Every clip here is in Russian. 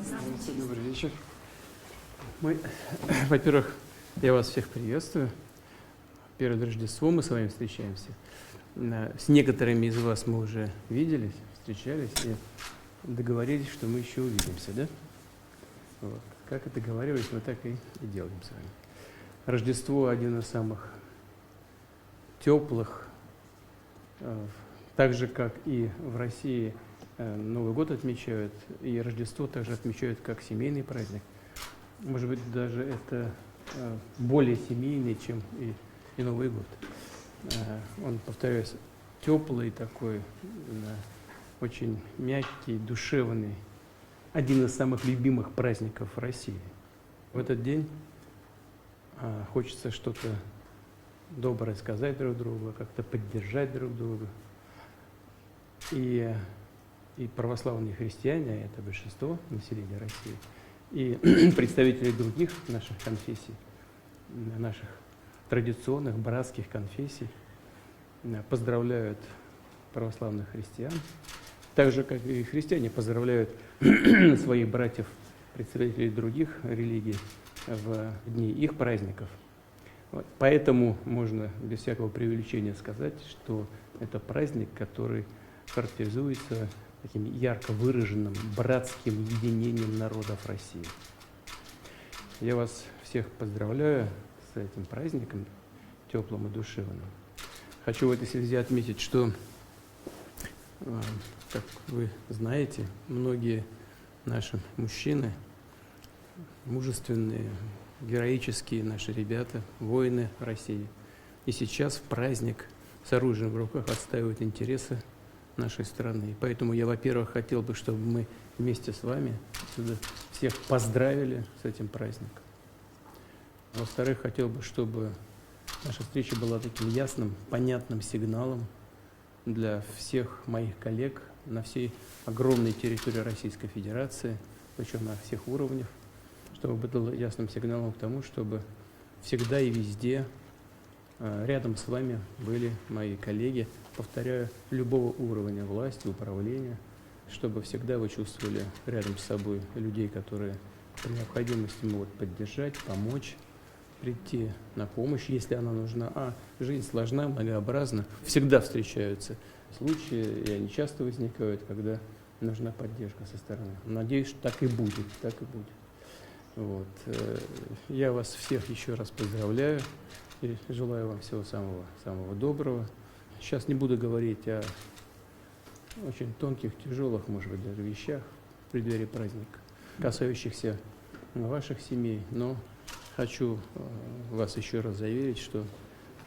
Здравствуйте, добрый вечер. Во-первых, я вас всех приветствую. Перед Рождеством мы с вами встречаемся. С некоторыми из вас мы уже виделись, встречались и договорились, что мы еще увидимся, да? Вот. Как и договаривались, мы так и делаем с вами. Рождество – один из самых теплых, так же, как и в России Новый год отмечают, и Рождество также отмечают как семейный праздник. Может быть, даже это более семейный, чем и Новый год. Он, повторяюсь, теплый такой, очень мягкий, душевный, один из самых любимых праздников в России. В этот день хочется что-то доброе сказать друг другу, как-то поддержать друг друга. И православные христиане, а это большинство населения России, и представители других наших конфессий, наших традиционных братских конфессий поздравляют православных христиан, так же, как и христиане поздравляют своих братьев, представителей других религий в дни их праздников. Вот. Поэтому можно без всякого преувеличения сказать, что это праздник, который характеризуется таким ярко выраженным братским единением народов России. Я вас всех поздравляю с этим праздником, теплым и душевным. Хочу в этой связи отметить, что, как вы знаете, многие наши мужчины, мужественные, героические наши ребята, воины России, и сейчас в праздник с оружием в руках отстаивают интересы нашей страны. И поэтому я, во-первых, хотел бы, чтобы мы вместе с вами всех поздравили с этим праздником. Во-вторых, хотел бы, чтобы наша встреча была таким ясным, понятным сигналом для всех моих коллег на всей огромной территории Российской Федерации, причем на всех уровнях, чтобы было ясным сигналом к тому, чтобы всегда и везде рядом с вами были мои коллеги, повторяю, любого уровня власти, управления, чтобы всегда вы чувствовали рядом с собой людей, которые по необходимости могут поддержать, помочь, прийти на помощь, если она нужна. А жизнь сложна, многообразна. Всегда встречаются случаи, и они часто возникают, когда нужна поддержка со стороны. Надеюсь, что так и будет, так и будет. Вот. Я вас всех еще раз поздравляю и желаю вам всего самого, самого доброго. Сейчас не буду говорить о очень тонких, тяжелых, может быть, даже вещах в преддверии праздника, касающихся ваших семей, но хочу вас еще раз заверить, что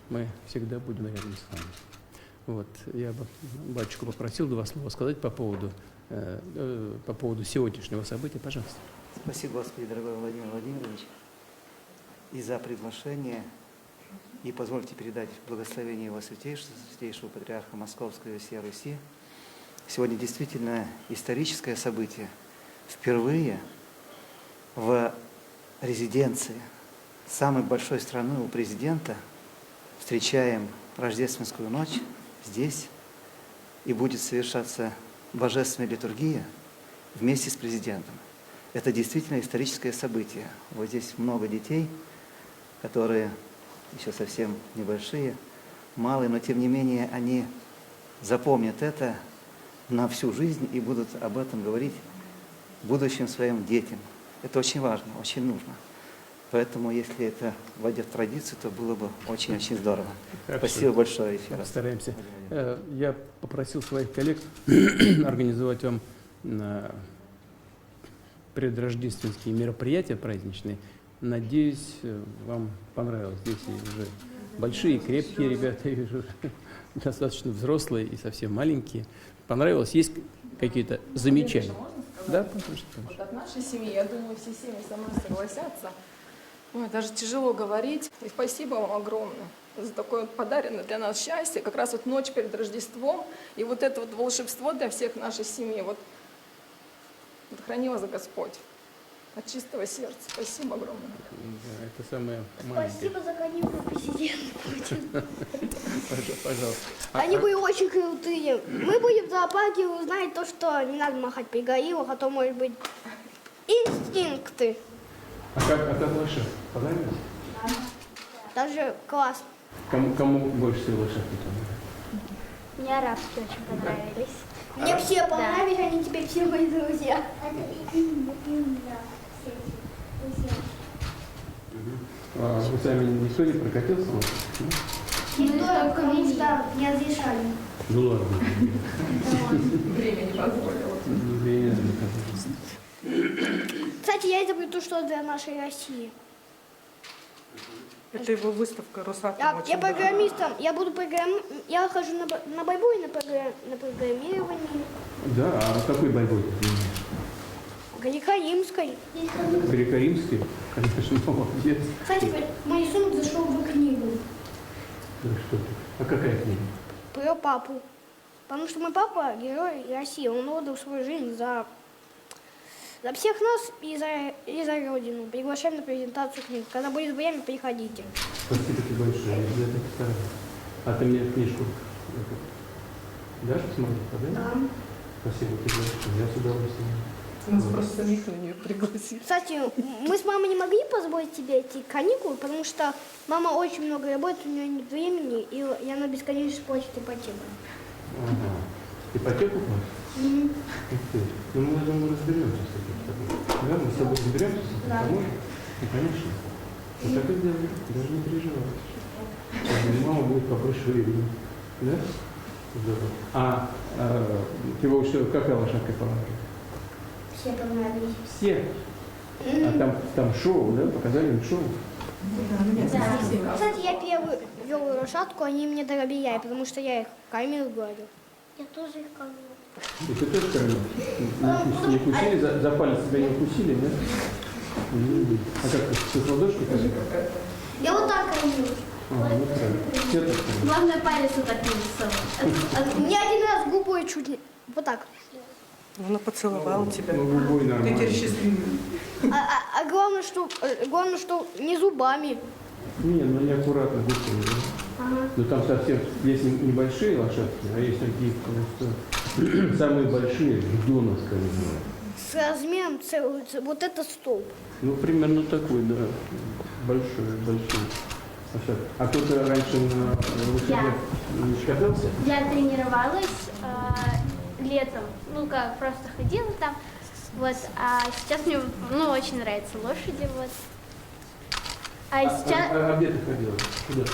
мы всегда будем рядом с вами. Вот. Я бы батюшку попросил два слова сказать по поводу сегодняшнего события. Пожалуйста. Спасибо, Господи, дорогой Владимир Владимирович, и за приглашение. И позвольте передать благословение Его Святейшего Патриарха Московского и всей Руси. Сегодня действительно историческое событие. Впервые в резиденции самой большой страны у президента встречаем рождественскую ночь здесь, и будет совершаться божественная литургия вместе с президентом. Это действительно историческое событие. Вот здесь много детей, которые еще совсем небольшие, малые, но тем не менее они запомнят это на всю жизнь и будут об этом говорить будущим своим детям. Это очень важно, очень нужно. Поэтому, если это войдет в традицию, то было бы очень-очень здорово. Хорошо. Спасибо большое еще раз. Постараемся. Я попросил своих коллег организовать вам предрождественские мероприятия праздничные. Надеюсь, вам понравилось. Здесь уже большие, крепкие ребята, я вижу, достаточно взрослые и совсем маленькие. Понравилось? Есть какие-то замечания? Да, конечно. Вот от нашей семьи, я думаю, все семьи со мной согласятся. Ой, даже тяжело говорить. И спасибо вам огромное за такое вот подаренное для нас счастье. Как раз вот ночь перед Рождеством. И вот это вот волшебство для всех нашей семьи. Вот храни вас Господь. От чистого сердца. Спасибо огромное. Да, это самое маленькое. Спасибо за каникулы, президент Путин. Пожалуйста. Они были очень крутые. Мы будем в зоопарке узнать то, что не надо махать при гориллах, а то, может быть, инстинкты. А как лошадь? Понравилось? Даже класс. Кому больше всего лошадки понравилось? Мне арабские очень понравились. Мне все понравились, они теперь все мои друзья. А вы сами никто не прокатился? на лошадке? Никто, потому что не разрешали. Ну ладно. Время не позволило. Время доказательств. Кстати, я изобрету что для нашей России. Это его выставка Росатом. Я программистом, я буду я хожу на борьбу и на программирование. Да, а какой бойбой ты занимаешься? Греко-римской. Греко-римский? Конечно, молодец. Кстати, мой сын зашел в книгу Да что ты? А какая книга? про папу. Потому что мой папа герой России, он отдал свою жизнь за всех нас и за Родину. Приглашаем на презентацию книг. Когда будет время, приходите. Спасибо тебе большое, я обязательно постараюсь. А ты мне книжку дашь посмотреть, да? Спасибо тебе большое, я с удовольствием. Нас просто самих на нее пригласили. Кстати, мы с мамой не могли позволить тебе эти каникулы, потому что мама очень много работает, у нее нет времени, и она бесконечно платит ипотеку. Ага. Ипотеку платишь? Ух ты. Ну, мы, я думаю, разберемся с этим. Да, мы с тобой разберемся, поможем? Ну, конечно. Вот так и сделаем, даже не переживай. Мама будет побольше времени. Да? Здорово. А его что, какая лошадка понравилась? Все понравились. Все? А там шоу, да? Показали им шоу? Да. Кстати, я первую вел лошадку, они мне доверяли, потому что я их кормил и гладил. Я тоже их кормила. И ты тоже кормил? Не укусили? За палец тебя не укусили, да? А как ты с ладошки кормил? Я вот так кормил. Ну правильно. Все так кормят. Главное, палец вот так не засовывать. Мне один раз губой чуть не... Вот так. Она поцеловала тебя. Ну, губой Ты нормально. теперь счастливый. А главное, что не зубами. Не, ну неаккуратно губками, да? Ну там совсем есть небольшие лошадки, а есть такие просто самые большие, ждуна, скажем. С размером вот это столб. Ну, примерно такой, да. Большой. Лошадка. А кто-то раньше на лошадях не катался? Я тренировалась летом, ну как, просто ходила там, вот, а сейчас мне, очень нравятся лошади, вот. А сейчас, А где ты ходила? Куда?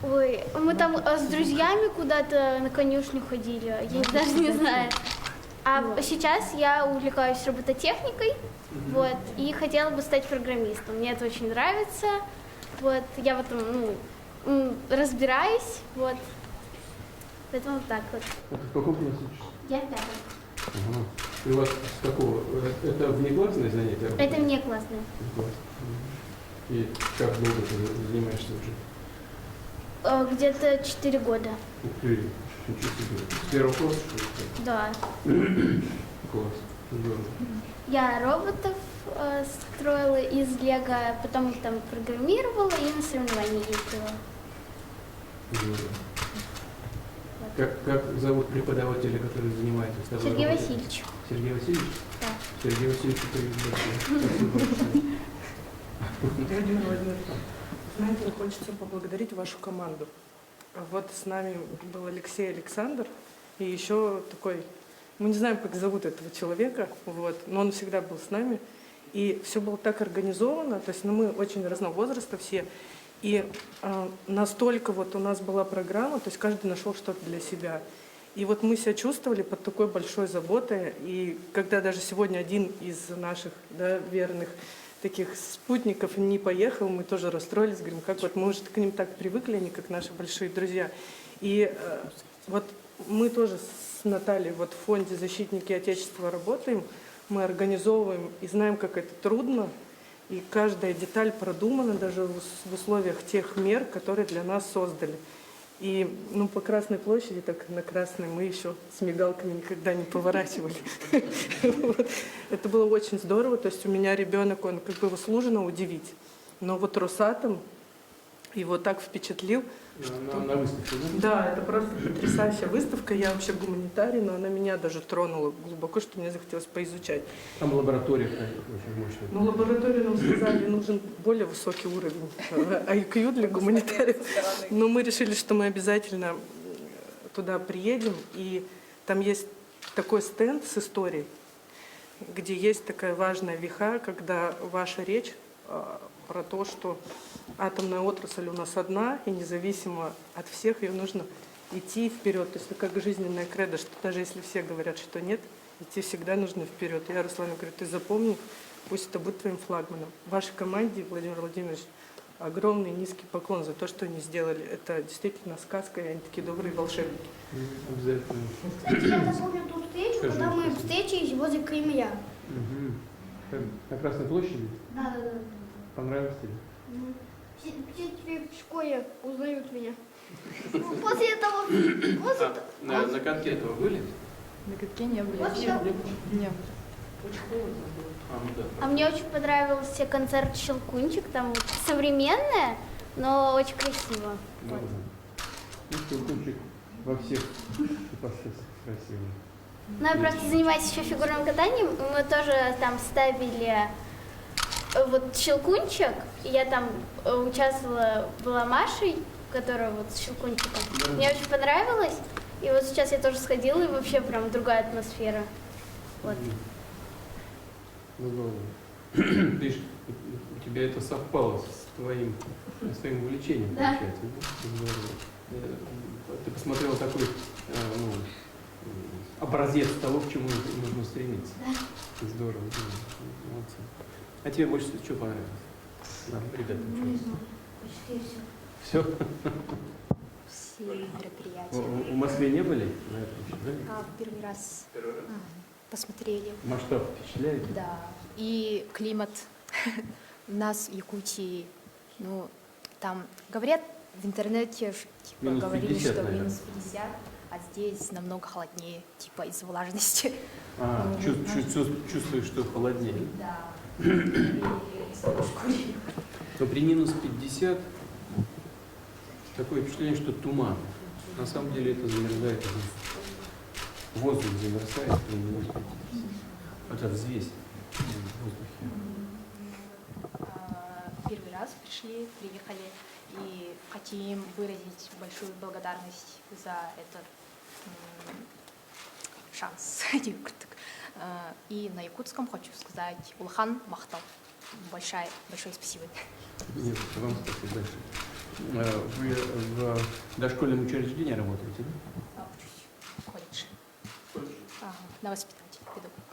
ой, мы там с друзьями куда-то на конюшню ходили, я даже не знаю. А сейчас я увлекаюсь робототехникой, вот, и хотела бы стать программистом. Мне это очень нравится, вот, я в этом, разбираюсь, вот. Поэтому вот так вот. А ты в каком классе учишься? Я пятая. Ага. И у вас с какого? Это внеклассное занятие? Это мне классное. И как долго ты занимаешься уже? Где-то 4 года. Ух ты, ничего себе. С первого класса, что ли? Да. Класс. Здорово. Я роботов строила из Лего, потом там программировала и на соревнования ездила. Здорово. Как зовут преподавателя, который занимается с тобой? Сергей работой? Васильевич. Сергей Васильевич? Да. Сергей Васильевич, привет большое. Спасибо большое. Владимир Владимирович, знаете, хочется поблагодарить вашу команду. Вот с нами был Алексей Александр и еще такой, мы не знаем, как зовут этого человека, вот, но он всегда был с нами. И все было так организовано, то есть мы очень разного возраста все. И настолько вот у нас была программа, то есть каждый нашел что-то для себя. И вот мы себя чувствовали под такой большой заботой. И когда даже сегодня один из наших, да, верных таких спутников не поехал, мы тоже расстроились, говорим, как вот мы уже к ним так привыкли, они как наши большие друзья. И вот мы тоже с Натальей вот в фонде «Защитники Отечества» работаем, мы организовываем и знаем, как это трудно. И каждая деталь продумана даже в условиях тех мер, которые для нас создали. И по Красной площади, так на Красной, мы еще с мигалками никогда не поворачивали. Это было очень здорово. То есть у меня ребенок, он как бы его сложно удивить. Но вот Росатом его так впечатлил. На выставке, да? Да, это просто потрясающая выставка. Я вообще гуманитарий, но она меня даже тронула глубоко, что мне захотелось поизучать. Там лаборатория очень мощная. Но лабораторию нам сказали, нужен более высокий уровень IQ для гуманитариев. Но мы решили, что мы обязательно туда приедем. И там есть такой стенд с историей, где есть такая важная веха, когда ваша речь про то, что атомная отрасль у нас одна, и независимо от всех ее нужно идти вперед. То есть как жизненная кредо, что даже если все говорят, что нет, идти всегда нужно вперед. Я Руслану говорю, ты запомни, пусть это будет твоим флагманом. Вашей команде, Владимир Владимирович, огромный низкий поклон за то, что они сделали. Это действительно сказка, и они такие добрые волшебники. Обязательно. Кстати, я запомню ту встречу, Скажи, когда мы спасибо. встретились возле Кремля. На Красной площади? Да. Понравилось тебе? Все теперь в школе узнают меня. Ну, после этого... На конкете вы были? На катке не были. После того- Нет. А мне очень понравился концерт «Щелкунчик». Там вот современное, но очень красиво. Вот. Ну, Щелкунчик во всех ипостасях красивый. Ну, я просто занимаюсь еще фигурным катанием. Мы тоже там ставили вот щелкунчик. Я там участвовала, была Машей, которая вот с щелкунчиком. Мне очень понравилось. И вот сейчас я тоже сходила, и вообще прям другая атмосфера. Вот. Ну, здорово. Видишь, у тебя это совпало с твоим увлечением, Да. получается. Да? Здорово. Ты посмотрела такой образец того, к чему нужно стремиться. Да. Здорово. Молодцы. А тебе больше всего что понравилось? Нам, ребята, все. Все мероприятия. В Москве не были на этом еще, да? Первый раз посмотрели. Масштаб впечатляет? Да. И климат у нас в Якутии, ну, там говорят в интернете, типа, Минус говорили, 50, что наверное. минус 50, а здесь намного холоднее, типа из-за влажности. Чувствуешь, что холоднее. Да. И солнышко. Но при минус 50 такое впечатление, что туман. На самом деле это замерзает. Воздух замерзает при минус 50. Это взвесь в воздухе. Первый раз приехали и хотим выразить большую благодарность за этот шанс. И на якутском хочу сказать Улхан Махтал. Большое спасибо. Нет, вам спасибо большое. Вы в дошкольном учреждении работаете, да? Учусь в колледже. На воспитателя, педагог.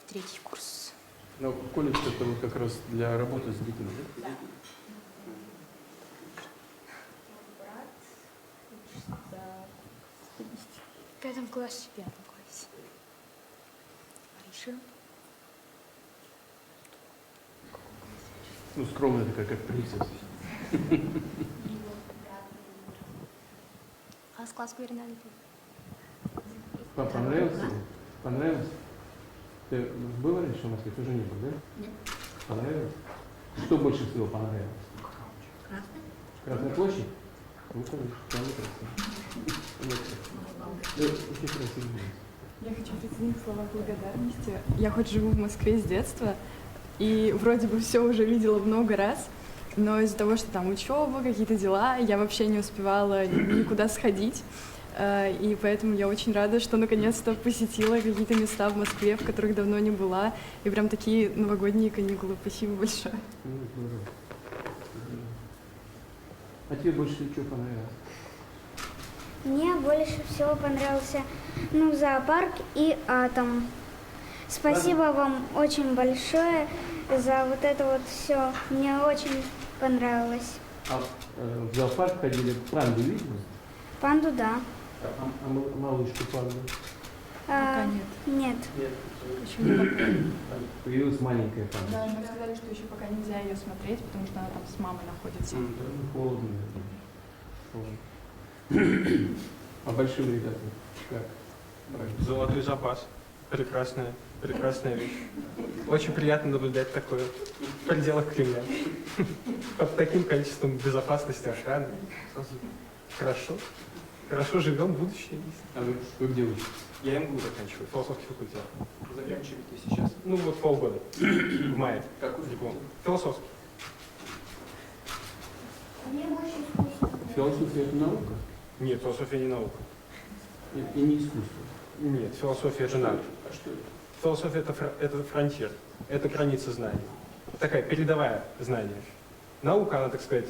Третий курс. Но колледж это вот как раз для работы с детьми, да? Да. В 5 классе. В 5 классе. Ариша. Ну, скромная такая, как принцесса. Класс гувернант. Понравилось тебе? Понравилось? Ты был раньше в Москве? Тоже не был, да? Нет. Понравилось? Что больше всего понравилось? Красная площадь? Ну, конечно, там красиво. Очень красиво. Я хочу присоединиться к словам благодарности. Я хоть живу в Москве с детства, и вроде бы все уже видела много раз, но из-за того, что там учеба, какие-то дела, я вообще не успевала никуда сходить. И поэтому я очень рада, что наконец-то посетила какие-то места в Москве, в которых давно не была. И прям такие новогодние каникулы. Спасибо большое. Ну, здорово. А тебе больше всего что понравилось? Мне больше всего понравился зоопарк и атом. Спасибо вам очень большое за вот это вот все. Мне очень понравилось. А в зоопарк ходили, панду видели? Панду, да. А малышку панду? Пока нет. Нет. Нет. Еще не пока. Появилась маленькая панда. Да, мне сказали, что еще пока нельзя ее смотреть, потому что она там с мамой находится. Да, ну, холодно. Холодно. А большим ребятам как? Золотой запас. Прекрасное Прекрасная вещь. Очень приятно наблюдать такое в пределах Кремля. Под таким количеством безопасности, охраны. Хорошо. Хорошо живем, будущее есть. А вы где учитесь? Я МГУ заканчиваю, философский факультет. Заканчиваете сейчас? Ну вот полгода. В мае. Какой Диплом. Философский. Мне больше искусство. Философия — это наука? Нет, философия не наука. И не искусство. Нет, философия это наука. А что это? Философия это фронтир, это граница знаний. Такая передовая знание. Наука, она, так сказать,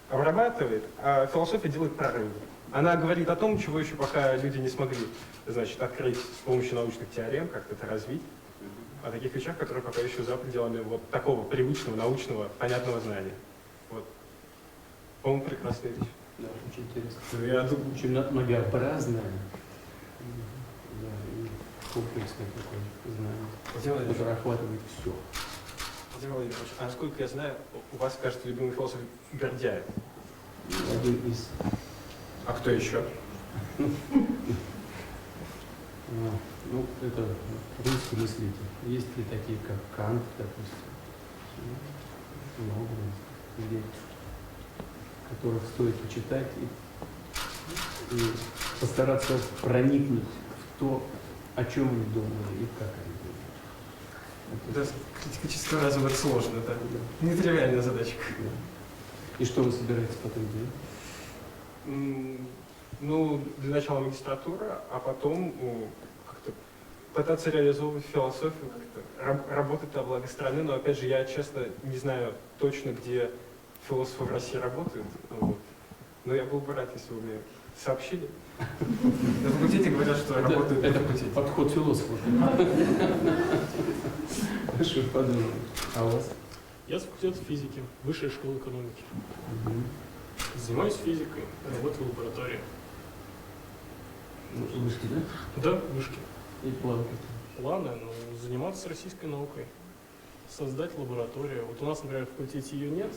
обрабатывает, а философия делает прорывы. Она говорит о том, чего еще пока люди не смогли, значит, открыть с помощью научных теорем, как-то это развить. О таких вещах, которые пока еще за пределами вот такого привычного, научного, понятного знания. Вот. По-моему, прекрасная вещь. Да, очень интересно. Я думаю, Очень многообразное, да, и комплексное такое знание, которое охватывает все. Владимир Владимирович, а насколько я знаю, у вас, кажется, любимый философ Бердяев. Один из... А кто еще? Ну, это русский мыслитель. Есть ли такие, как Кант, допустим? Много людей, которых стоит почитать и постараться проникнуть в то, о чем они думали и как они думали. Это критического разума это сложно, да? Нетривиальная задачка. И что вы собираетесь потом делать? Ну, для начала магистратура, а потом как-то пытаться реализовывать философию, как-то работать на благо страны, но опять же, я честно не знаю точно, где философы в России работают, вот. Но я был бы рад, если вы мне сообщили. На факультете говорят, что работают на факультете. Это подход философа. Хорошо, подумаем. А у вас? Я с факультета физики, высшей школы экономики. Занимаюсь физикой, работаю в лаборатории. Вышки, да? Да, вышки. И планки. Планы, ну, заниматься российской наукой. Создать лабораторию. Вот у нас, например, в факультете ее нет,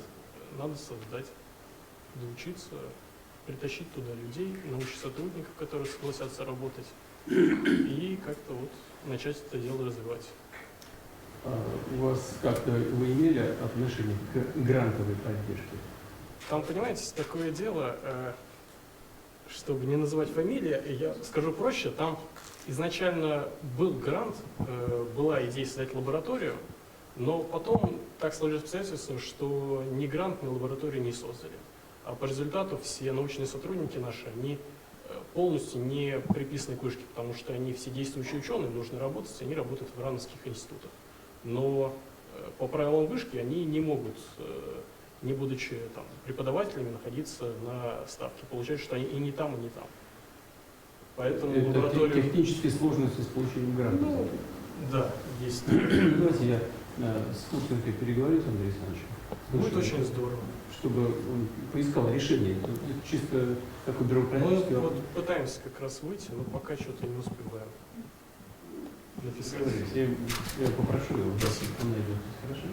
надо создать, доучиться, притащить туда людей, научных сотрудников, которые согласятся работать, и как-то вот начать это дело развивать. А у вас как-то вы имели отношение к грантовой поддержке? Там, понимаете, такое дело, чтобы не называть фамилии, я скажу проще, там изначально был грант, была идея создать лабораторию, но потом так сложилось обстоятельства, что ни грант, ни лабораторию не создали. А по результату все научные сотрудники наши, они полностью не приписаны к вышке, потому что они все действующие ученые, нужно работать, они работают в РАНовских институтах. Но по правилам вышки они не могут, не будучи там преподавателями, находиться на ставке. Получается, что они и не там, и не там. Поэтому Это лабораторию... технические сложности с получением гранта. Ну, да, есть. Давайте я с Курченко переговорю с Андреем Александровичем. Будет очень здорово. Чтобы он поискал решение. Это чисто такой бюрократический Мы вопрос. вот пытаемся как раз выйти, но пока что-то не успеваем написать. Я попрошу его, он найдет. Хорошо?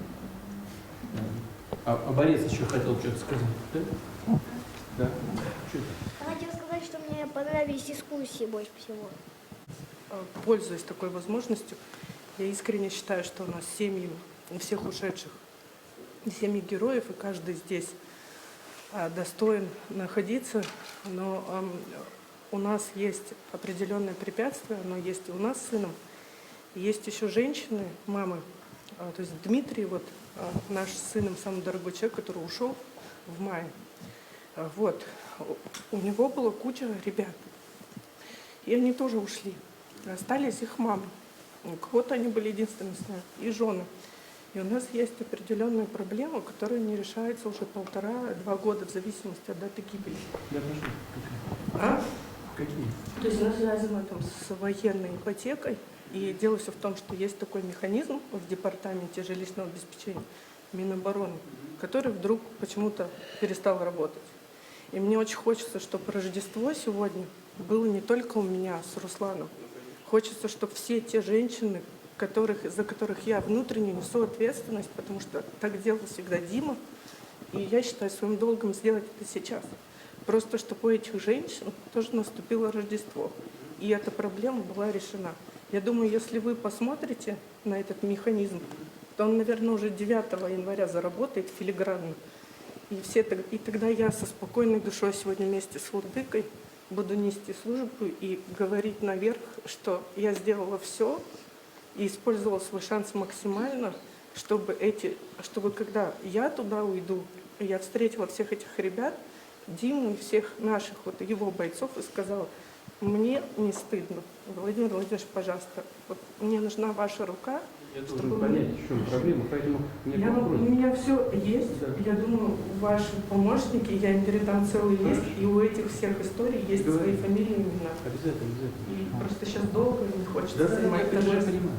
А Борис еще хотел что-то сказать. Да? Да? Что это? Я хотела сказать, что мне понравились дискуссии больше всего. Пользуясь такой возможностью, я искренне считаю, что у нас семьи у всех ушедших, семьи героев, и каждый здесь достоин находиться, но у нас есть определенные препятствия, но есть и у нас с сыном, есть еще женщины, мамы, то есть Дмитрий, вот наш с сыном самый дорогой человек, который ушел в мае, вот, у него была куча ребят, и они тоже ушли, остались их мамы, у кого-то они были единственными и жены. И у нас есть определенные проблемы, которые не решаются уже 1,5-2 года в зависимости от даты гибели. Да, прошу. А? Какие? То есть мы связаны там с военной ипотекой. И дело все в том, что есть такой механизм в департаменте жилищного обеспечения Минобороны, который вдруг почему-то перестал работать. И мне очень хочется, чтобы Рождество сегодня было не только у меня с Русланом. Хочется, чтобы все те женщины, за которых я внутренне несу ответственность, потому что так делал всегда Дима, и я считаю своим долгом сделать это сейчас. Просто чтобы у этих женщин тоже наступило Рождество, и эта проблема была решена. Я думаю, если вы посмотрите на этот механизм, то он, наверное, уже 9 января заработает филигранно. И тогда я со спокойной душой сегодня вместе с владыкой буду нести службу и говорить наверх, что я сделала все и использовала свой шанс максимально, чтобы когда я туда уйду, я встретила всех этих ребят, Диму и всех наших вот его бойцов и сказала: мне не стыдно. Владимир Владимирович, пожалуйста, вот мне нужна ваша рука. Я должен понять, в чем проблема, поэтому У меня все есть. Да. Я думаю, ваши помощники, я им передам целый лист, и у этих всех историй есть свои фамилии и имена. Обязательно. И просто сейчас долго не хочется занимать я торжество. понимаю.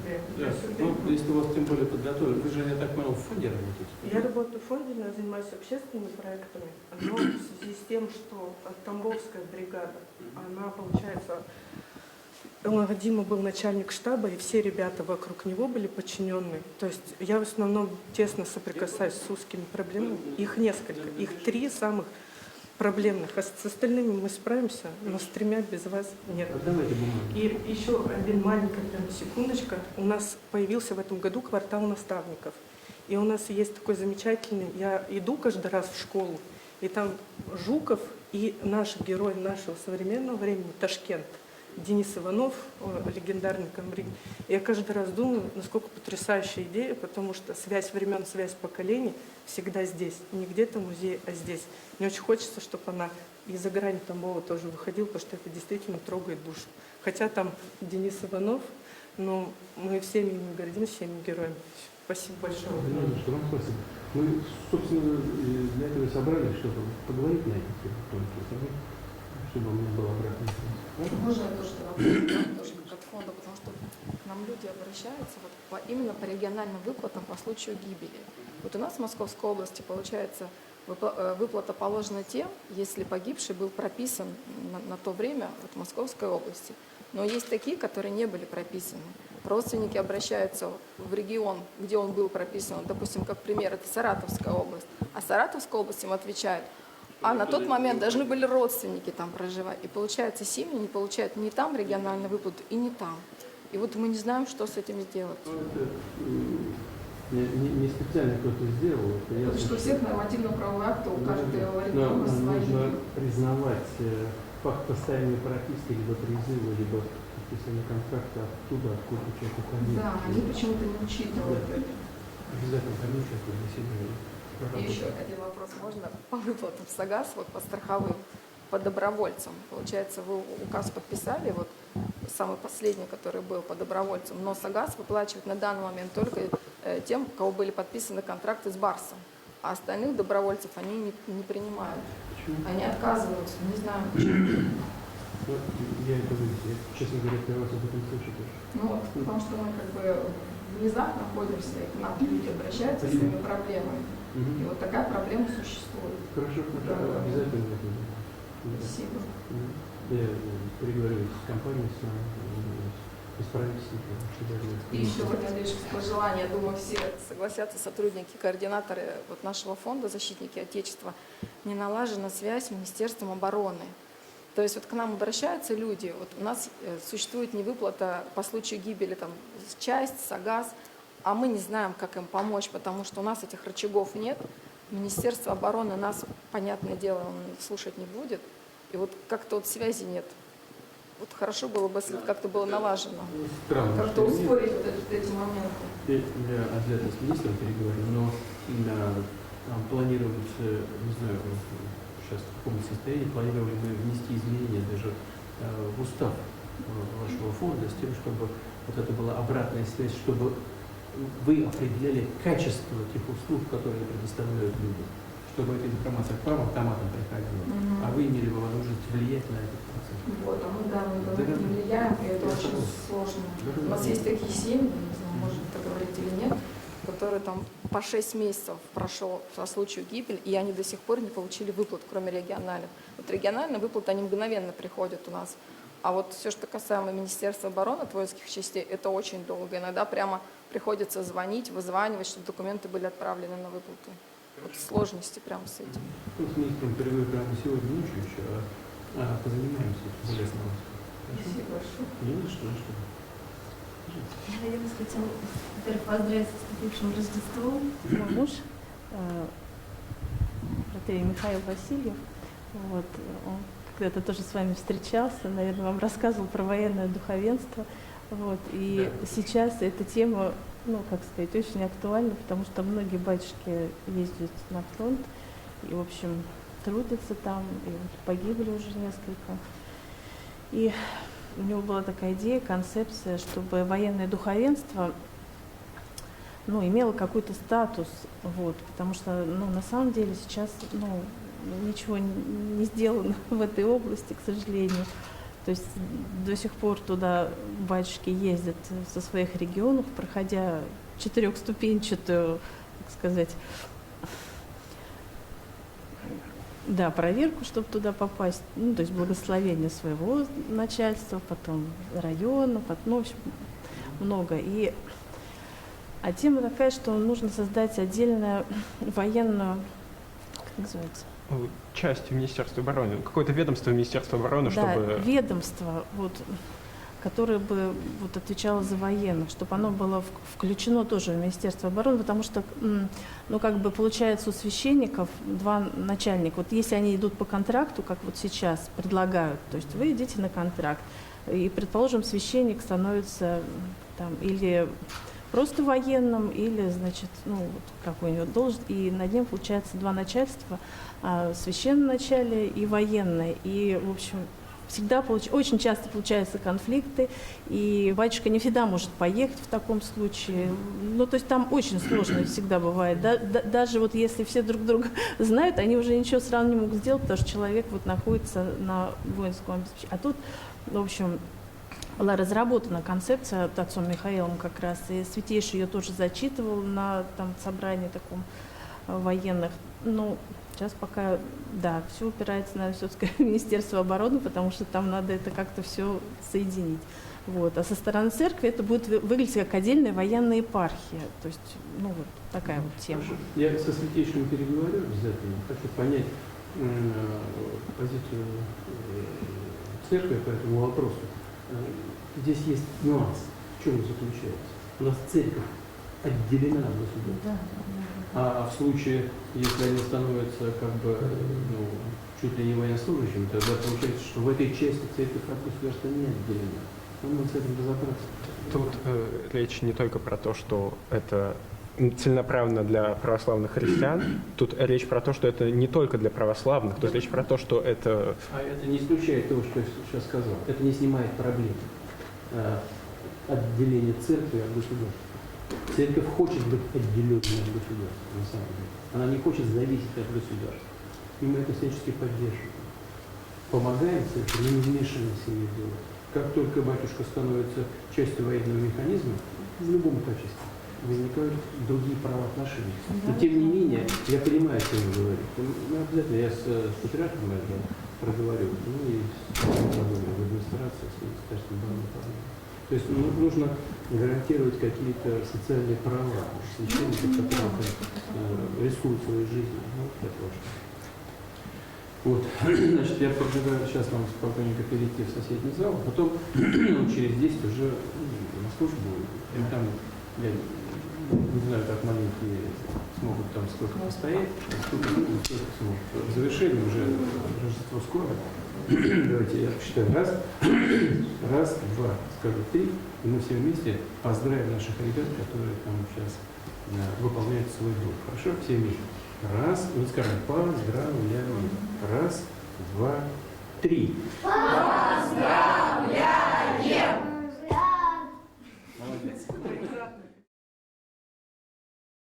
Ну, если вас тем более подготовили, вы же, я так понял, в фонде работаете? Я работаю в фонде, я занимаюсь общественными проектами, но в связи с тем, что Тамбовская бригада, она, получается, Дима был начальник штаба, и все ребята вокруг него были подчиненные. То есть я в основном тесно соприкасаюсь с узкими проблемами. Их несколько, их 3 самых проблемных. А с остальными мы справимся, но с 3 без вас нет. И еще один маленькая прям секундочка. У нас появился в этом году квартал наставников. И у нас есть такой замечательный, я иду каждый раз в школу, и там Жуков и наш герой нашего современного времени Ташкент. Денис Иванов, легендарный комбриг. Я каждый раз думаю, насколько потрясающая идея, потому что связь времен, связь поколений всегда здесь. Не где-то музей, а здесь. Мне очень хочется, чтобы она и за грань Тамбова тоже выходила, потому что это действительно трогает душу. Хотя там Денис Иванов, но мы всеми ими гордимся, всеми героями. Спасибо большое. Спасибо. Мы, собственно, для этого и собрались, чтобы поговорить на эти темы, чтобы у меня была обратная связь. Можно я тоже вопрос тоже от фонда, потому что к нам люди обращаются именно по региональным выплатам по случаю гибели. Вот у нас в Московской области, получается, выплата положена тем, если погибший был прописан на то время в Московской области. Но есть такие, которые не были прописаны. Родственники обращаются в регион, где он был прописан. Допустим, как пример, это Саратовская область. А Саратовская область им отвечает: а на тот момент должны были родственники там проживать. И получается, семьи не получают ни там региональную выплату, и не там. И вот мы не знаем, что с этим сделать. Не специально кто-то сделал. Потому что у всех нормативно-правовые акты, у каждого региона свои. Нужно признавать факт постоянной прописки, либо призыва, либо подписания контракта оттуда, откуда человек уходил. Да, они почему-то не учитывают это. Обязательно комиссия для себя. И еще один вопрос можно по выплатам в САГАС, вот по страховым, по добровольцам. Получается, вы указ подписали, вот самый последний, который был по добровольцам, но САГАС выплачивает на данный момент только тем, у кого были подписаны контракты с Барсом, а остальных добровольцев они не принимают. Почему? Они отказываются, не знаю почему. Ну, я это выясню. Честно говоря, первый раз об этом слышу тоже. Ну вот, потому что мы как бы в низах находимся, и к нам люди обращаются с своими проблемами. И вот такая проблема существует. Хорошо, Да. обязательно. Спасибо. Я переговорю с компанией, с правительством. И еще вот лишь пожелание, я думаю, все согласятся, сотрудники, координаторы вот нашего фонда «Защитники Отечества», не налажена связь с Министерством обороны. То есть вот к нам обращаются люди, вот у нас существует невыплата по случаю гибели, там, часть, САГАС, а мы не знаем, как им помочь, потому что у нас этих рычагов нет. Министерство обороны нас, понятное дело, он слушать не будет. И вот как-то вот связи нет. Вот хорошо было бы, если как-то было налажено. Как-то ускорить вот эти моменты. Я обязательно с министром переговорю, но планировать, не знаю, сейчас в каком состоянии, планировали мы внести изменения даже в устав вашего фонда с тем, чтобы вот это была обратная связь, чтобы вы определяли качество тех услуг, которые предоставляют люди, чтобы эта информация к вам автоматом приходила, а вы имели бы возможность влиять на этот процесс. Вот, а мы, да, мы не влияем, и это очень сложно. У нас есть такие семьи, не знаю, может это говорить или нет, которые там по 6 месяцев прошло по случаю гибели, и они до сих пор не получили выплат, кроме региональных. Вот региональные выплаты, они мгновенно приходят у нас. А вот все, что касаемо Министерства обороны, воинских частей, это очень долго. Иногда прямо приходится звонить, вызванивать, чтобы документы были отправлены на выплаты. Вот сложности прямо с этим. Мы с министром переговорим прямо сегодня ночью еще, позанимаемся более основательно. Спасибо большое. Не за что. Я вас хотела, во-первых, поздравить с наступившим Рождеством. Мой муж, протоиерей Михаил Васильев, вот, он когда-то тоже с вами встречался, наверное, вам рассказывал про военное духовенство. Вот, и сейчас эта тема, ну, как сказать, очень актуальна, потому что многие батюшки ездят на фронт и, в общем, трудятся там, и погибли уже несколько. И у него была такая идея, концепция, чтобы военное духовенство, ну, имело какой-то статус, вот, потому что, ну, на самом деле сейчас, ну, ничего не сделано в этой области, к сожалению. То есть до сих пор туда батюшки ездят со своих регионов, проходя четырехступенчатую, так сказать, да, проверку, чтобы туда попасть, ну, то есть благословение своего начальства, потом района, потом, ну, в общем, много. А тема такая, что нужно создать отдельную военную, как называется? Частью Министерства обороны, какое-то ведомство Министерства обороны, да, чтобы... ведомство, вот, которое бы вот отвечало за военных, чтобы оно было включено тоже в Министерство обороны, потому что, ну, как бы получается у священников два начальника. Вот если они идут по контракту, как вот сейчас предлагают, то есть вы идите на контракт, и, предположим, священник становится там или просто военным, или, значит, ну, вот как у него должность, и над ним получается два начальства, священноначалие и военное. И, в общем, всегда очень часто получаются конфликты, и батюшка не всегда может поехать в таком случае. Ну, то есть там очень сложно всегда бывает. Даже вот если все друг друга знают, они уже ничего сразу не могут сделать, потому что человек вот находится на воинском обеспечении. А тут, в общем, была разработана концепция отцом Михаилом как раз, и Святейший ее тоже зачитывал на там собрании таком военных. Ну, сейчас пока, да, все упирается, наверное, все-таки в Министерство обороны, потому что там надо это как-то все соединить. Вот. А со стороны церкви это будет выглядеть как отдельная военная епархия. То есть, ну, вот такая вот тема. Я со Святейшим переговорю обязательно. Хочу понять позицию церкви по этому вопросу. Здесь есть нюанс. В чем он заключается? У нас церковь отделена от государства. А в случае, если они становятся как бы, ну, чуть ли не военнослужащими, тогда получается, что в этой части церковь от государства не отделена. Надо с этим разобраться. Тут речь не только про то, что это целенаправленно для православных христиан, тут речь про то, что это не только для православных, тут речь про то, что это... А это не исключает того, что я сейчас сказал. Это не снимает проблем отделения церкви от государства. Церковь хочет быть отделенной от государства, на самом деле. Она не хочет зависеть от государства. И мы это всячески поддерживаем. Помогаем церкви, но не вмешиваемся в ее дела. Как только батюшка становится частью военного механизма, в любом качестве, возникают другие правоотношения. Но тем не менее, я понимаю, о чем вы говорите. Ну, обязательно я с патриархом это проговорю, ну и с администрацией, с Министерством обороны. То есть нужно гарантировать какие-то социальные права священников, которые рискуют своей жизнью. Ну, это важно. Вот. Значит, я предлагаю сейчас вам спокойненько перейти в соседний зал, а потом через 10 уже на службу. И там, я не знаю, как маленькие смогут там сколько постоять, сколько смогут. В завершении уже Рождество скоро. Давайте я посчитаю. Раз, два, скажу три, и мы все вместе поздравим наших ребят, которые там сейчас выполняют свой долг. Хорошо? Все вместе. Раз, мы скажем поздравляем. Раз, два, три. Поздравляем!